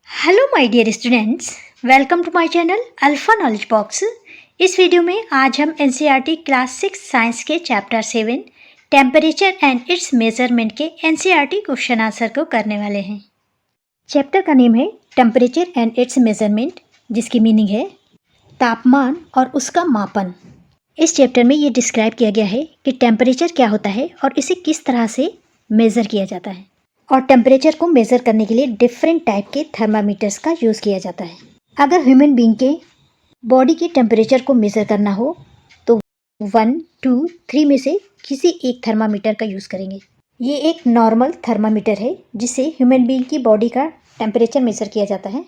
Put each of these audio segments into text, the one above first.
Hello my dear students, welcome to my channel alpha knowledge box. इस video में आज हम एनसीईआरटी क्लास 6 साइंस के chapter 7 temperature and its measurement के NCERT question answer को करने वाले हैं। चैप्टर का नेम है टेम्परेचर एंड इट्स मेजरमेंट, जिसकी मीनिंग है तापमान और उसका मापन। इस चैप्टर में ये डिस्क्राइब किया गया है कि टेम्परेचर क्या होता है और इसे किस तरह से मेज़र किया जाता है, और टेम्परेचर को मेज़र करने के लिए डिफरेंट टाइप के थर्मामीटर्स का यूज़ किया जाता है। अगर ह्यूमन बीइंग के बॉडी के टेम्परेचर को मेज़र करना हो तो 1, 2, 3 में से किसी एक थर्मामीटर का यूज़ करेंगे। ये एक नॉर्मल थर्मामीटर है जिससे ह्यूमन बीइंग की बॉडी का टेम्परेचर मेज़र किया जाता है।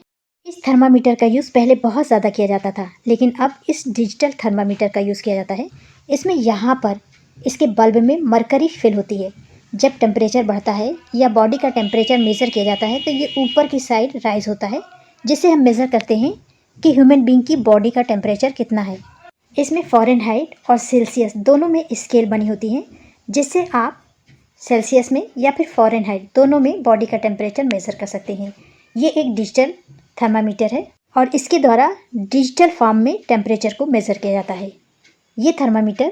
इस थर्मामीटर का यूज़ पहले बहुत ज़्यादा किया जाता था, लेकिन अब इस डिजिटल थर्मामीटर का यूज़ किया जाता है। इसमें यहाँ पर इसके बल्ब में मरकरी फिल होती है। जब टेम्परेचर बढ़ता है या बॉडी का टेम्परेचर मेज़र किया जाता है तो ये ऊपर की साइड राइज होता है, जिससे हम मेज़र करते हैं कि ह्यूमन बीइंग की बॉडी का टेम्परेचर कितना है। इसमें फ़ारेनहाइट और सेल्सियस दोनों में स्केल बनी होती हैं, जिससे आप सेल्सियस में या फिर फ़ारेनहाइट दोनों में बॉडी का टेम्परेचर मेज़र कर सकते हैं। ये एक डिजिटल थर्मामीटर है और इसके द्वारा डिजिटल फॉर्म में टेम्परेचर को मेज़र किया जाता है। ये थर्मामीटर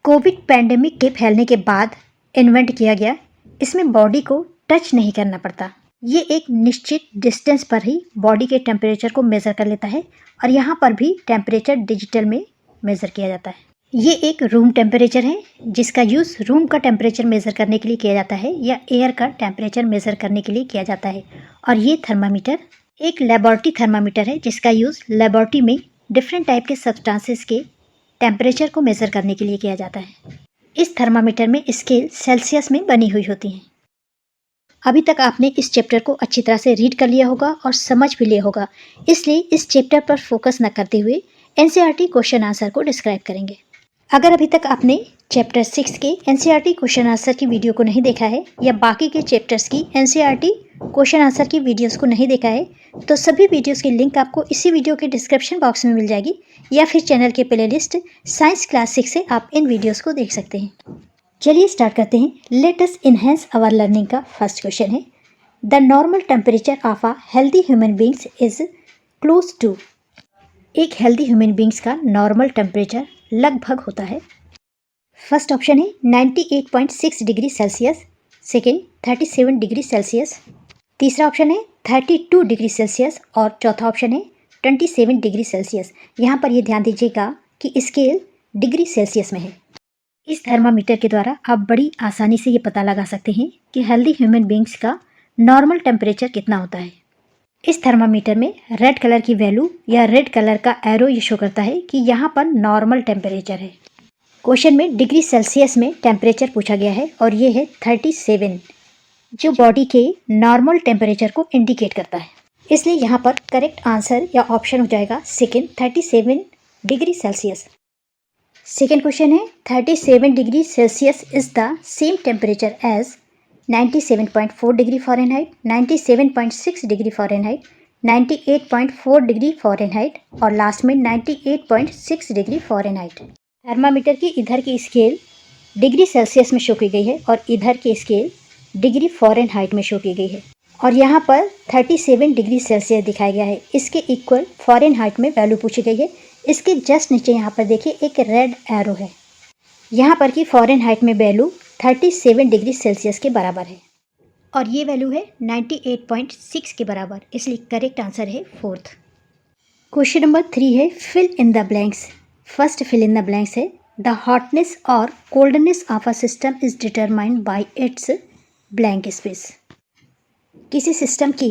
कोविड पैंडेमिक के फैलने के बाद इन्वेंट किया गया। इसमें बॉडी को टच नहीं करना पड़ता। ये एक निश्चित डिस्टेंस पर ही बॉडी के टेम्परेचर को मेज़र कर लेता है और यहाँ पर भी टेम्परेचर डिजिटल में मेज़र किया जाता है। ये एक रूम टेम्परेचर है जिसका यूज़ रूम का टेम्परेचर मेज़र करने के लिए किया जाता है या एयर का टेम्परेचर मेज़र करने के लिए किया जाता है। और ये थर्मामीटर एक लेबॉरेटरी थर्मामीटर है जिसका यूज़ लेबॉरेटरी में डिफरेंट टाइप के सब्सटेंसेस के टेम्परेचर को मेज़र करने के लिए किया जाता है। इस थर्मामीटर में स्केल सेल्सियस में बनी हुई होती हैं। अभी तक आपने इस चैप्टर को अच्छी तरह से रीड कर लिया होगा और समझ भी लिया होगा, इसलिए इस चैप्टर पर फोकस न करते हुए एनसीईआरटी क्वेश्चन आंसर को डिस्क्राइब करेंगे। अगर अभी तक आपने चैप्टर 6 के एनसीईआरटी क्वेश्चन आंसर की वीडियो को नहीं देखा है या बाकी के चैप्टर्स की एनसीईआरटी क्वेश्चन आंसर की वीडियोस को नहीं देखा है, तो सभी वीडियोस की लिंक आपको इसी वीडियो के डिस्क्रिप्शन बॉक्स में मिल जाएगी, या फिर चैनल के प्लेलिस्ट साइंस क्लास 6 से आप इन वीडियोस को देख सकते हैं। चलिए स्टार्ट करते हैं। Let us enhance our learning का फर्स्ट क्वेश्चन है, the normal temperature of a healthy human beings is close to. एक हेल्दी ह्यूमन बींग्स का नॉर्मल टेम्परेचर लगभग होता है। फर्स्ट ऑप्शन है 98.6 degree Celsius, second 37 degree Celsius, तीसरा ऑप्शन है 32 डिग्री सेल्सियस और चौथा ऑप्शन है 27 डिग्री सेल्सियस। यहाँ पर ये ध्यान दीजिएगा कि स्केल डिग्री सेल्सियस में है। इस थर्मामीटर के द्वारा आप बड़ी आसानी से ये पता लगा सकते हैं कि हेल्दी ह्यूमन बींग्स का नॉर्मल टेम्परेचर कितना होता है। इस थर्मामीटर में रेड कलर की वैल्यू या रेड कलर का एरो ये शो करता है कि यहाँ पर नॉर्मल टेम्परेचर है। क्वेश्चन में डिग्री सेल्सियस में टेम्परेचर पूछा गया है और ये है 37, जो बॉडी के नॉर्मल टेम्परेचर को इंडिकेट करता है। इसलिए यहाँ पर करेक्ट आंसर या ऑप्शन हो जाएगा second 37 degree Celsius. Second question है 37 degree Celsius is the same temperature as 97.4 degree Fahrenheit, 97.6 degree Fahrenheit, 98.4 degree Fahrenheit और लास्ट में 98.6 डिग्री फ़ारेनहाइट। थर्मामीटर की इधर की स्केल डिग्री सेल्सियस में शो की गई है और इधर की स्केल डिग्री फ़ारेनहाइट में शो की गई है, और यहाँ पर 37 डिग्री सेल्सियस दिखाया गया है। इसके इक्वल फ़ारेनहाइट में वैल्यू पूछी गई है। इसके जस्ट नीचे यहाँ पर देखिए एक रेड एरो है। यहाँ पर की फ़ारेनहाइट में वैल्यू 37 डिग्री सेल्सियस के बराबर है और ये वैल्यू है 98.6 के बराबर, इसलिए करेक्ट आंसर है फोर्थ। क्वेश्चन नंबर 3 है fill in the blanks. First fill in the blanks है द हॉटनेस और coldness of a system is determined by its blank space. किसी सिस्टम की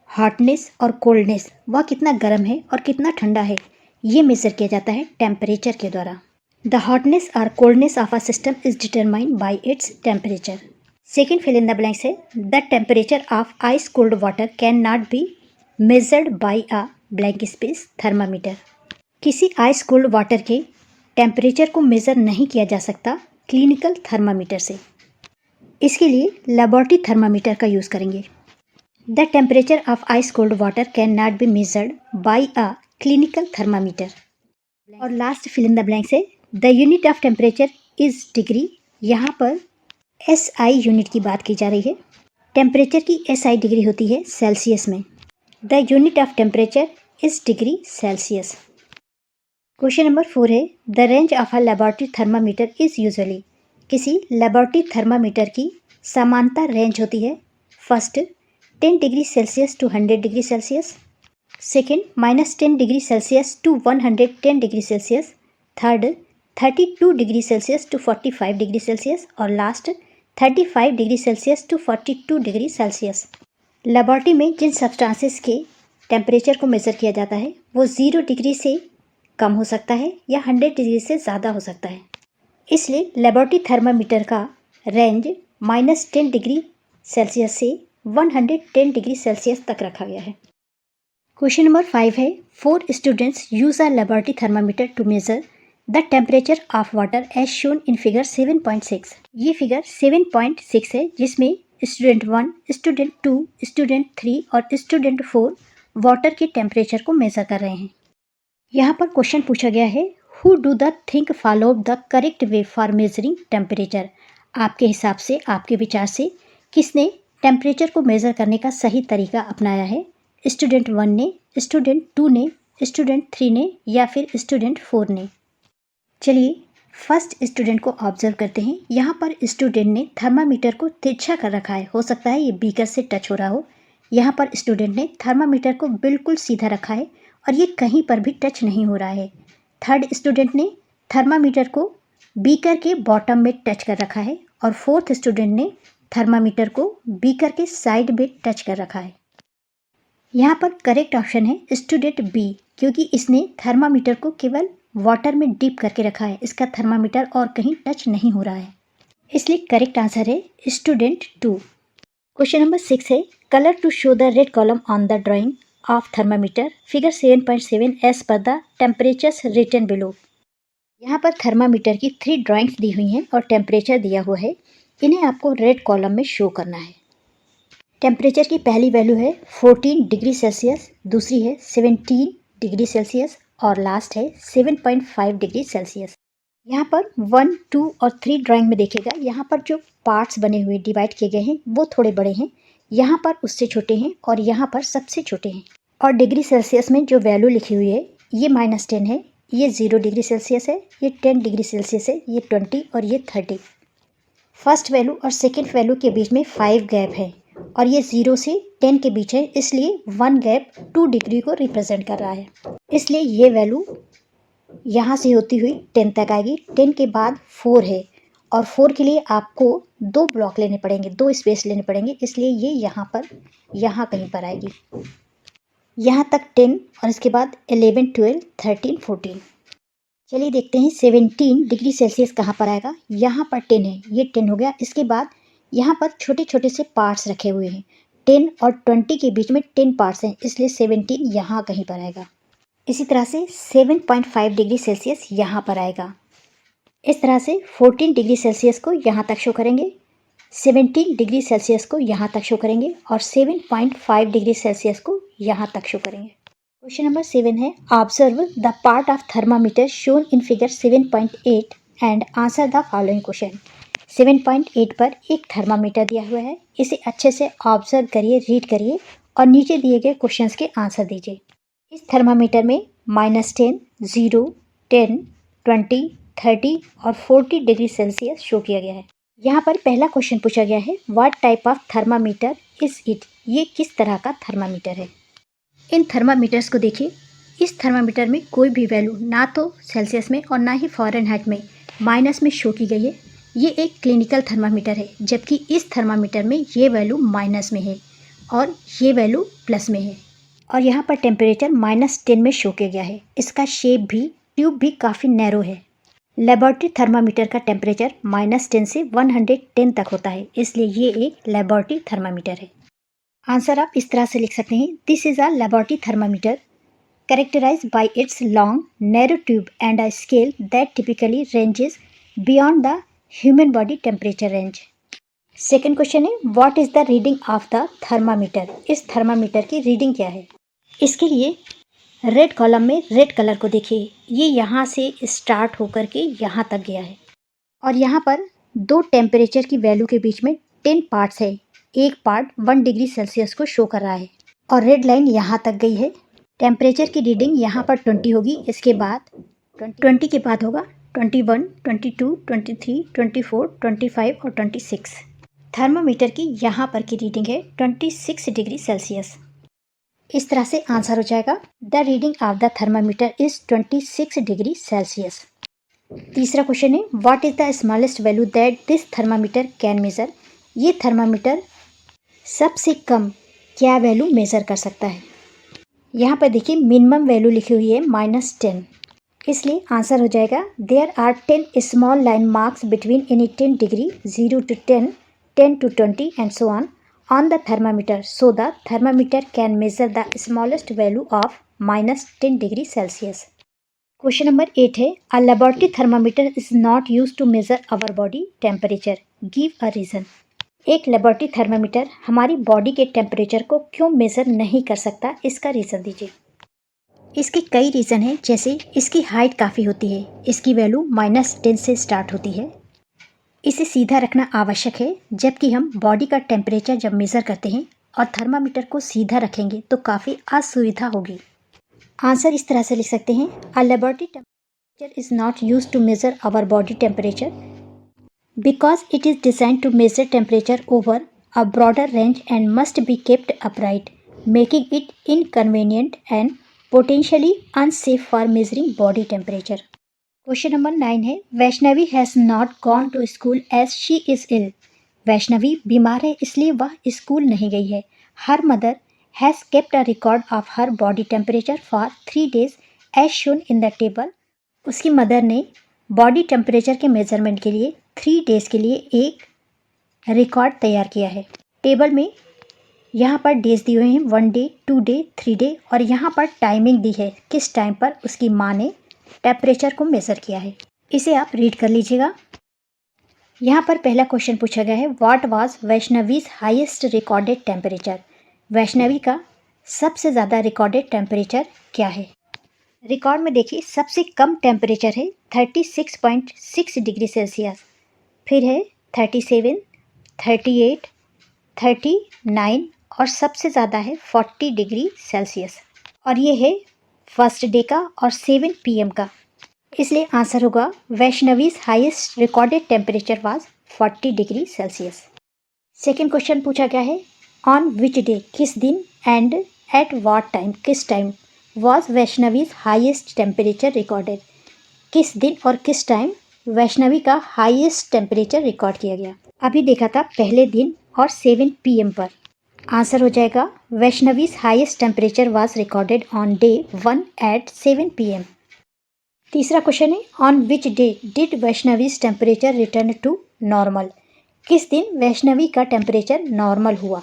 हॉटनेस और कोल्डनेस, वह कितना गर्म है और कितना ठंडा है, ये मेज़र किया जाता है टेम्परेचर के द्वारा। द हॉटनेस और coldness of a system is determined by its temperature. Second fill in the blanks है the temperature of ice cold water can not be measured by a blank space thermometer. किसी ice cold water के temperature को measure नहीं किया जा सकता clinical thermometer से। इसके लिए लेबॉरेटरी थर्मामीटर का यूज़ करेंगे। The temperature of ice cold water can not be measured by a clinical thermometer. और last fill in the blanks है the unit of temperature is degree. यहाँ पर SI यूनिट की बात की जा रही है। टेम्परेचर की SI डिग्री होती है सेल्सियस में। The unit of temperature is degree Celsius. Question number 4 है the range of a laboratory thermometer is usually. किसी लेबोरेटरी थर्मामीटर की समानता रेंज होती है। First 10 degree Celsius to 100 degree Celsius, second -10 degree Celsius to 110 degree Celsius, third 32 degree Celsius to 45 degree Celsius और last 35 degree Celsius to 42 degree Celsius. Laboratory में जिन substances के temperature को मेज़र किया जाता है वो 0 डिग्री से कम हो सकता है या 100 डिग्री से ज़्यादा हो सकता है। इसलिए लेबोरेटरी थर्मामीटर का रेंज -10 डिग्री सेल्सियस से 110 डिग्री सेल्सियस तक रखा गया है। क्वेश्चन नंबर 5 है 4 students use a laboratory thermometer to measure the temperature of water as shown in figure 7.6। ये फिगर 7.6 है जिसमें स्टूडेंट 1, स्टूडेंट 2, स्टूडेंट 3 और स्टूडेंट 4 वाटर के टेम्परेचर को मेज़र कर रहे हैं। यहाँ पर क्वेश्चन पूछा गया है who do the think follow the correct way for measuring temperature. आपके हिसाब से, आपके विचार से किसने टेम्परेचर को मेज़र करने का सही तरीका अपनाया है? स्टूडेंट 1 ने, स्टूडेंट 2 ने, स्टूडेंट 3 ने या फिर स्टूडेंट 4 ने। चलिए फर्स्ट स्टूडेंट को ऑब्जर्व करते हैं। यहाँ पर स्टूडेंट ने थर्मामीटर को तिरछा कर रखा है, हो सकता है ये बीकर से टच हो रहा हो। यहाँ पर स्टूडेंट ने थर्मामीटर को बिल्कुल सीधा रखा है और ये कहीं पर भी टच नहीं हो रहा है। थर्ड स्टूडेंट ने थर्मामीटर को बीकर के बॉटम में टच कर रखा है और फोर्थ स्टूडेंट ने थर्मामीटर को बीकर के साइड में टच कर रखा है। यहाँ पर करेक्ट ऑप्शन है स्टूडेंट बी, क्योंकि इसने थर्मामीटर को केवल वाटर में डिप करके रखा है, इसका थर्मामीटर और कहीं टच नहीं हो रहा है, इसलिए करेक्ट आंसर है स्टूडेंट 2। क्वेश्चन नंबर 6 है colour to show the red column on the drawing of thermometer figure 7.7 as per the temperatures written below. यहाँ पर थर्मामीटर की 3 ड्राइंग्स दी हुई हैं और टेम्परेचर दिया हुआ है। इन्हें आपको रेड कॉलम में शो करना है। टेम्परेचर की पहली वैल्यू है 14 डिग्री सेल्सियस, दूसरी है 17 डिग्री सेल्सियस और लास्ट है 7.5 डिग्री सेल्सियस। यहाँ पर 1, 2 और 3 ड्राइंग में देखिएगा, यहाँ पर जो पार्ट्स बने हुए डिवाइड किए गए हैं वो थोड़े बड़े हैं, यहाँ पर उससे छोटे हैं और यहाँ पर सबसे छोटे हैं। और डिग्री सेल्सियस में जो वैल्यू लिखी हुई है ये -10 है, ये 0 डिग्री सेल्सियस है, ये 10 डिग्री सेल्सियस है, ये 20 और ये 30। फर्स्ट वैल्यू और सेकेंड वैल्यू के बीच में 5 गैप है और ये 0 से 10 के बीच है, इसलिए 1 गैप 2 डिग्री को रिप्रेजेंट कर रहा है। इसलिए ये वैल्यू यहाँ से होती हुई 10 तक आएगी। 10 के बाद 4 है और 4 के लिए आपको 2 ब्लॉक लेने पड़ेंगे, 2 स्पेस लेने पड़ेंगे, इसलिए ये यहाँ पर, यहाँ कहीं पर आएगी। यहाँ तक 10 और इसके बाद 11, 12, 13, 14। चलिए देखते हैं 17 डिग्री सेल्सियस कहाँ पर आएगा। यहाँ पर 10 है, ये 10 हो गया। इसके बाद यहाँ पर छोटे छोटे से पार्ट्स रखे हुए हैं, 10 और 20 के बीच में 10 पार्ट्स हैं, इसलिए 17 यहाँ कहीं पर आएगा। इसी तरह से 7.5 डिग्री सेल्सियस यहाँ पर आएगा। इस तरह से 14 डिग्री सेल्सियस को यहाँ तक शो करेंगे, 17 डिग्री सेल्सियस को यहाँ तक शो करेंगे और 7.5 डिग्री सेल्सियस को यहाँ तक शो करेंगे। क्वेश्चन नंबर 7 है observe the part of thermometer shown in figure 7.8 and answer the following question. 7.8 पर एक थर्मामीटर दिया हुआ है, इसे अच्छे से ऑब्जर्व करिए, रीड करिए और नीचे दिए गए क्वेश्चंस के आंसर दीजिए। इस थर्मामीटर में -10, 0, 10, 20, 30 और 40 डिग्री सेल्सियस शो किया गया है। यहाँ पर पहला क्वेश्चन पूछा गया है what type of thermometer is it, ये किस तरह का थर्मामीटर है। इन थर्मामीटर्स को देखिए, इस थर्मामीटर में कोई भी वैल्यू ना तो सेल्सियस में और ना ही फ़ारेनहाइट में माइनस में शो की गई है। ये एक क्लिनिकल थर्मामीटर है, जबकि इस थर्मामीटर में ये वैल्यू माइनस में है और ये वैल्यू प्लस में है। और यहाँ पर टेम्परेचर -10 में शो किया गया है। इसका शेप भी, ट्यूब भी काफ़ी नैरो है। लेबोरेटरी थर्मामीटर का टेम्परेचर -10 से 110 तक होता है, इसलिए ये एक लेबोरेटरी थर्मामीटर है। आंसर आप इस तरह से लिख सकते हैं this is a laboratory thermometer characterized by its long narrow tube and a scale that typically ranges beyond the human body temperature range. Second question है what is the reading of the thermometer, इस thermometer की reading क्या है। इसके लिए red column में red colour को देखिए, ये यहाँ से स्टार्ट होकर के यहाँ तक गया है और यहाँ पर 2 टेम्परेचर की वैल्यू के बीच में 10 पार्ट्स है। एक पार्ट 1 डिग्री सेल्सियस को शो कर रहा है और रेड लाइन यहाँ तक गई है। टेम्परेचर की रीडिंग यहाँ पर 20 होगी, इसके बाद 20 के बाद होगा 21, 22, 23, 24, 25 और 26। थर्मामीटर की यहाँ पर की रीडिंग है 26 डिग्री सेल्सियस। इस तरह से आंसर हो जाएगा the reading of the thermometer is 26 degree Celsius. तीसरा क्वेश्चन है what is the smallest value that this thermometer can major. ये थर्मामीटर सबसे कम क्या वैल्यू मेज़र कर सकता है। यहाँ पर देखिए मिनिमम वैल्यू लिखी हुई है -10, इसलिए आंसर हो जाएगा there are 10 small line marks between any 10 degree 0 to 10, 10 to 20 and so on the thermometer, so the thermometer can measure the smallest value of -10 degree Celsius. Question number 8 है a laboratory thermometer is not use to measure our body temperature, give a reason. एक laboratory thermometer हमारी body के temperature को क्यों measure नहीं कर सकता, इसका रीज़न दीजिए। इसके कई रीज़न हैं, जैसे इसकी हाइट काफ़ी होती है, इसकी वैल्यू -10 से स्टार्ट होती है, इसे सीधा रखना आवश्यक है, जबकि हम बॉडी का टेम्परेचर जब मेज़र करते हैं और थर्मामीटर को सीधा रखेंगे तो काफ़ी असुविधा होगी। आंसर इस तरह से लिख सकते हैं a laboratory temperature is not use to measure our body temperature because it is designed to measure temperature over a broader range and must be kept upright, making it inconvenient and potentially unsafe for measuring body temperature. Question number 9 है Vaishnavi has not gone to school as she is ill. Vaishnavi बीमार है इसलिए वह school नहीं गई है। Her mother has kept a record of her body temperature for 3 days as shown in the table. उसकी mother ने बॉडी टेम्परेचर के मेजरमेंट के लिए 3 डेज़ के लिए एक रिकॉर्ड तैयार किया है। टेबल में यहाँ पर डेज दिए हुए हैं 1 डे, 2 डे, 3 डे और यहाँ पर टाइमिंग दी है किस टाइम पर उसकी माँ ने टेम्परेचर को मेज़र किया है। इसे आप रीड कर लीजिएगा। यहाँ पर पहला क्वेश्चन पूछा गया है what was Vaishnavi's highest recorded temperature. Vaishnavi का सबसे ज़्यादा रिकॉर्डेड टेम्परेचर क्या है। रिकॉर्ड में देखिए सबसे कम टेम्परेचर है 36.6 डिग्री सेल्सियस, फिर है 37, 38, 39 और सबसे ज़्यादा है 40 डिग्री सेल्सियस। और ये है फर्स्ट डे का और 7 PM का, इसलिए आंसर होगा Vaishnavi's highest recorded temperature was 40 degree Celsius. Second question पूछा गया है ऑन विच डे, किस दिन एंड एट व्हाट टाइम, किस time was Vaishnavi's highest temperature recorded. किस दिन और किस टाइम वैष्णवी का हाईएस्ट टेम्परेचर रिकॉर्ड किया गया। अभी देखा था पहले दिन और 7 PM पर। आंसर हो जाएगा Vaishnavi's highest temperature was recorded on day 1 at 7 PM। तीसरा क्वेश्चन है on which day did Vaishnavi's temperature return to normal. किस दिन वैष्णवी का टेम्परेचर नॉर्मल हुआ।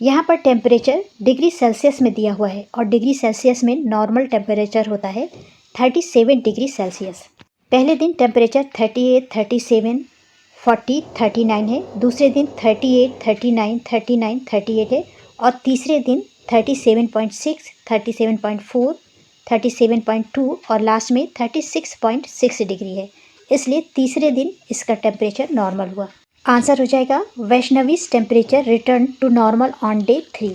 यहाँ पर टेम्परेचर डिग्री सेल्सियस में दिया हुआ है और डिग्री सेल्सियस में नॉर्मल टेम्परेचर होता है 37 डिग्री सेल्सियस। पहले दिन टेम्परेचर 38, 37, 40, 39 है, दूसरे दिन 38, 39, 39, 38 है और तीसरे दिन 37.6, 37.4, 37.2 और लास्ट में 36.6 डिग्री है, इसलिए तीसरे दिन इसका टेम्परेचर नॉर्मल हुआ। आंसर हो जाएगा Vaishnavi's temperature return to normal on day 3।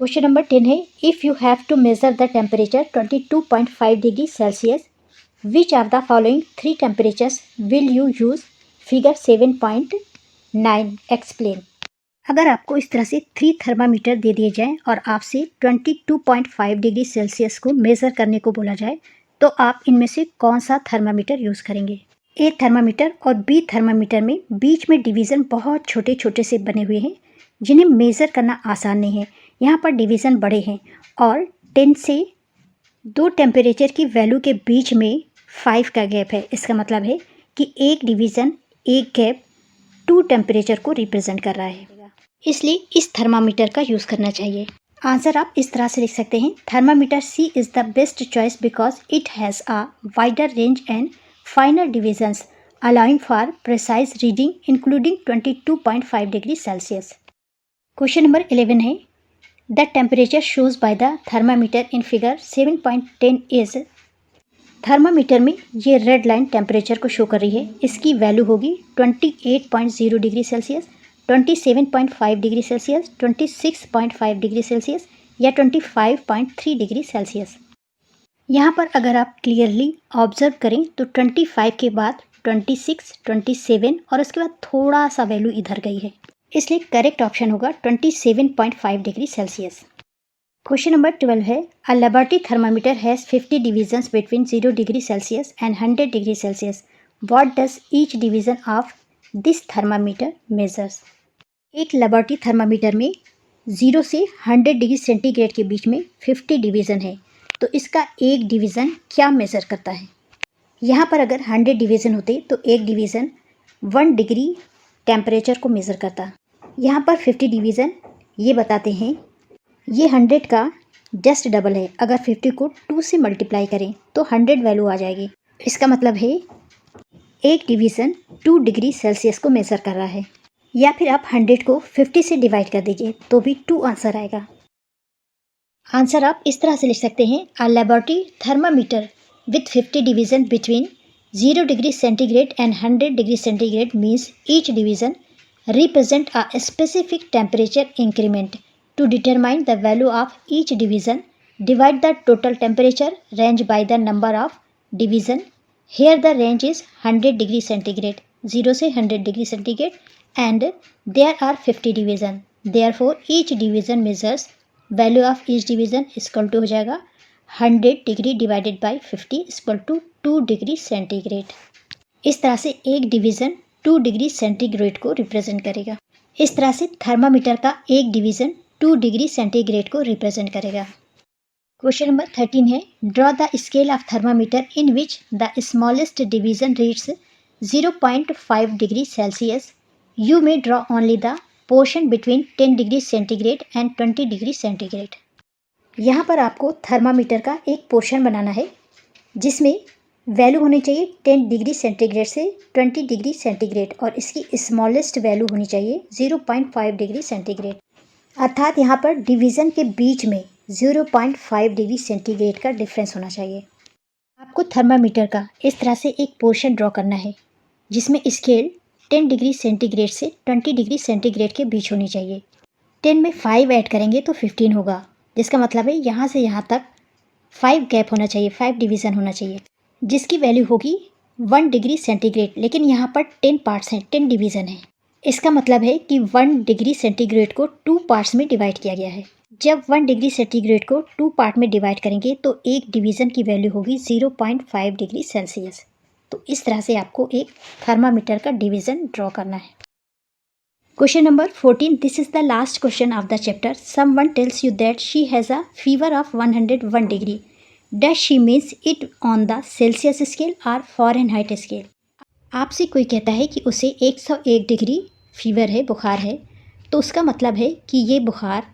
Question number 10 है if you have to measure the temperature 22.5 degree Celsius which of the following 3 temperatures will you use, figure 7.9 explain. अगर आपको इस तरह से 3 थर्मामीटर दे दिए जाएं और आपसे 22.5 डिग्री सेल्सियस को मेज़र करने को बोला जाए तो आप इनमें से कौन सा थर्मामीटर यूज़ करेंगे। ए थर्मामीटर और बी थर्मामीटर में बीच में डिवीज़न बहुत छोटे छोटे से बने हुए हैं जिन्हें मेज़र करना आसान नहीं है। यहाँ पर डिवीज़न बड़े हैं और 10 से 2 टेम्परेचर की वैल्यू के बीच में 5 का गैप है। इसका मतलब है कि एक डिवीज़न, एक गैप 2 टेम्परेचर को रिप्रेजेंट कर रहा है, इसलिए इस थर्मामीटर का यूज़ करना चाहिए। आंसर आप इस तरह से लिख सकते हैं thermometer C is the best choice because it has a wider range and finer divisions allowing for precise reading including 22.5 degree Celsius. Question number 11 है the temperature shows by the thermometer in figure 7.10 is। Thermometer में ये red line temperature को show कर रही है, इसकी value होगी 28.0 degree Celsius. 27.5 degree Celsius, 26.5 degree Celsius या 25.3 डिग्री सेल्सियस। यहाँ पर अगर आप क्लियरली ऑब्जर्व करें तो 25 के बाद 26, 27 और उसके बाद थोड़ा सा वैल्यू इधर गई है, इसलिए करेक्ट ऑप्शन होगा 27.5 डिग्री सेल्सियस। क्वेश्चन नंबर 12 है, a laboratory thermometer has 50 divisions between 0 degree Celsius and 100 degree Celsius. What does each division of this thermometer measures. एक लेबोरेटरी थर्मामीटर में 0 से 100 डिग्री सेंटीग्रेड के बीच में 50 डिवीज़न है, तो इसका एक डिवीज़न क्या मेज़र करता है। यहाँ पर अगर 100 डिवीज़न होते तो एक डिवीज़न 1 डिग्री टेम्परेचर को मेज़र करता। यहाँ पर 50 डिवीज़न ये बताते हैं ये 100 का जस्ट डबल है। अगर 50 को 2 से मल्टीप्लाई करें तो 100 वैल्यू आ जाएगी। इसका मतलब है एक डिवीज़न 2 डिग्री सेल्सियस को मेज़र कर रहा है। या फिर आप 100 को 50 से डिवाइड कर दीजिए तो भी 2 आंसर आएगा। आंसर आप इस तरह से लिख सकते हैं, a laboratory thermometer with 50 division between 0 degree centigrade and 100 degree centigrade means each division represent a specific temperature increment. To determine the value of each division, divide the total temperature range by the number of division. Here the range is 100 degree centigrade, 0 से 100 degree centigrade, and there are 50 division. Therefore, each division measures value of each division is equal to हो जाएगा 100 degree divided by 50 is equal to 2 degree centigrade. इस तरह से एक division 2 degree centigrade को represent करेगा। इस तरह से थर्मामीटर का एक डिवीज़न 2 डिग्री सेंटीग्रेड को रिप्रेजेंट करेगा। क्वेश्चन नंबर 13 है, draw the scale of thermometer in which the smallest division reads 0.5 degree Celsius. You may draw only the portion between 10 degree centigrade and 20 degree centigrade. यहाँ पर आपको thermometer का एक portion बनाना है जिसमें वैल्यू होनी चाहिए 10 डिग्री सेंटीग्रेड से 20 डिग्री सेंटीग्रेड और इसकी स्मॉलेस्ट वैल्यू होनी चाहिए 0.5 डिग्री सेंटीग्रेड। अर्थात यहाँ पर डिवीज़न के बीच में 0.5 डिग्री सेंटीग्रेड का डिफरेंस होना चाहिए। आपको थर्मामीटर का इस तरह से एक पोर्शन ड्रॉ करना है जिसमें स्केल 10 डिग्री सेंटीग्रेड से 20 डिग्री सेंटीग्रेड के बीच होनी चाहिए। 10 में 5 ऐड करेंगे तो 15 होगा, जिसका मतलब है यहाँ से यहाँ तक 5 गैप होना चाहिए, 5 डिवीज़न होना चाहिए, जिसकी वैल्यू होगी 1 डिग्री सेंटीग्रेड। लेकिन यहाँ पर 10 पार्ट्स हैं, 10 डिवीज़न है। इसका मतलब है कि 1 डिग्री सेंटीग्रेड को 2 पार्ट्स में डिवाइड किया गया है। जब 1 डिग्री सेंटीग्रेड को 2 पार्ट में डिवाइड करेंगे तो एक डिवीज़न की वैल्यू होगी 0.5 डिग्री सेल्सियस। तो इस तरह से आपको एक थर्मामीटर का डिवीज़न ड्रॉ करना है। Question number 14, this is the last question of the chapter. Someone tells you that she has a fever of 101 degree. Does she means it on the Celsius scale और Fahrenheit scale. आपसे कोई कहता है कि उसे 101 degree fever है, बुखार है, तो उसका मतलब है कि ये बुखार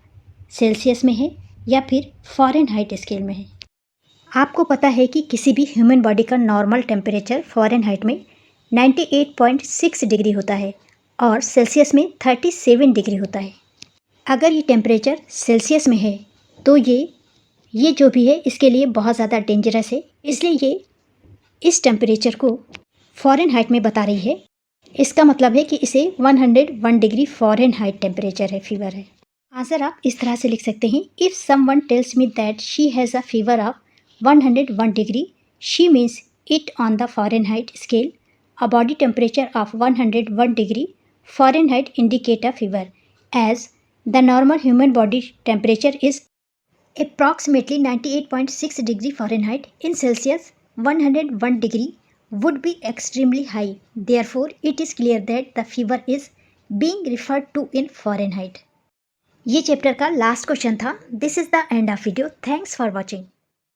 सेल्सियस में है या फिर फ़ारेनहाइट स्केल में है। आपको पता है कि किसी भी ह्यूमन बॉडी का नॉर्मल टेम्परेचर फ़ारेनहाइट में 98.6 डिग्री होता है और सेल्सियस में 37 डिग्री होता है। अगर ये टेम्परेचर सेल्सियस में है तो ये जो भी है इसके लिए बहुत ज़्यादा डेंजरस है, इसलिए ये इस टेम्परेचर को फ़ारेनहाइट में बता रही है। इसका मतलब है कि इसे 101 डिग्री फ़ारेनहाइट टेम्परेचर है, फीवर है। आंसर आप इस तरह से लिख सकते हैं, if someone tells me that she has a fever of 101 degree, she means it on the Fahrenheit scale. A body temperature of 101 degree Fahrenheit indicate a fever as the normal human body temperature is approximately 98.6 degree Fahrenheit. In Celsius, 101 degree would be extremely high. Therefore, it is clear that the fever is being referred to in Fahrenheit. ये chapter का last question था। This is the end of video. Thanks for watching.